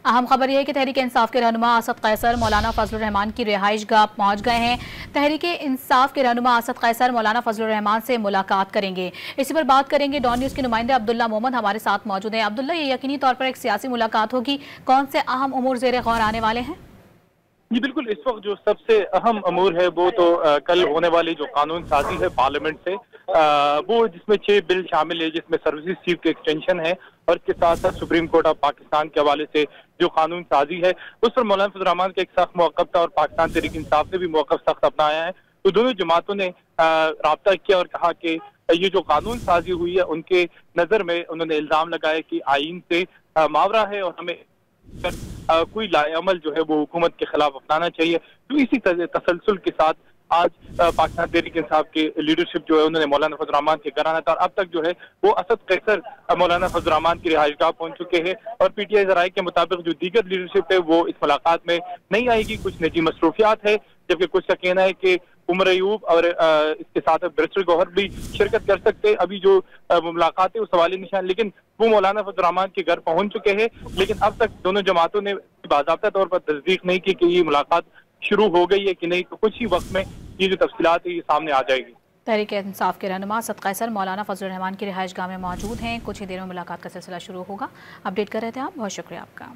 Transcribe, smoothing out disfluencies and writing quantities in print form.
अहम खबर यह है कि तहरीक इंसाफ के रहनुमा असद कैसर मौलाना फजलुर रहमान की रिहाइश गाह पहुंच गए हैं। तहरीक इंसाफ के रहनुमा असद कैसर मौलाना फजलुर रहमान से मुलाकात करेंगे। इसी पर बात करेंगे। डॉन न्यूज़ के नुमाइंदे अब्दुल्ला मोहम्मद हमारे साथ मौजूद हैं। अब्दुल्ला, ये यकीनी तौर पर एक सियासी मुलाकात होगी, कौन से अहम उमूर ज़ेरे गौर आने वाले हैं? जी बिल्कुल, इस वक्त जो सबसे अहम अमूर है वो तो कल होने वाली जो कानून साजी है पार्लियामेंट से, वो जिसमें 6 बिल शामिल है, जिसमें सर्विसेज चीफ की एक्सटेंशन है और इसके साथ साथ सुप्रीम कोर्ट ऑफ पाकिस्तान के हवाले से जो कानून साजी है उस पर मौलाना फजलुर रहमान का एक सख्त मौक़िफ़ था और पाकिस्तान तहरीक इंसाफ ने भी मौक़िफ़ सख्त अपनाया है। तो दोनों जमातों ने राब्ता किया और कहा कि ये जो कानून साजी हुई है उनके नज़र में उन्होंने इल्ज़ाम लगाया कि आइन से मावरा है और हमें कोई लाएअमल जो है वो हुकूमत के खिलाफ अपनाना चाहिए। तो इसी तसलसल के साथ आज पाकिस्तान तहरीक इंसाफ के लीडरशिप जो है उन्होंने मौलाना फजलुर रहमान के घर आना था और अब तक जो है वो असद कैसर मौलाना फजलुर रहमान की रिहाइशगाह पहुंच चुके हैं और पीटीआई ज़राए के मुताबिक जो दीगर लीडरशिप है वो इस मुलाकात में नहीं आएगी। कुछ निजी मसरूफियात है, जबकि कुछ का कहना है कि उमर अयूब और इसके साथ बैरिस्टर गौहर भी शिरकत कर सकते हैं। अभी जो मुलाकात है उस सवाल निशान, लेकिन वो मौलाना फजलुर रहमान के घर पहुंच चुके हैं। लेकिन अब तक दोनों जमातों ने बाज़ाब्ता तौर पर तस्दीक नहीं की कि ये मुलाकात शुरू हो गई है कि नहीं। तो कुछ ही वक्त में ये जो तफसीलात है ये सामने आ जाएगी। तहरीक इंसाफ के रहनुमा असद कैसर मौलाना फजलुर रहमान की रिहाइश गाह में मौजूद हैं। कुछ ही देर में मुलाकात का सिलसिला शुरू होगा। अपडेट कर रहे थे आप, बहुत शुक्रिया आपका।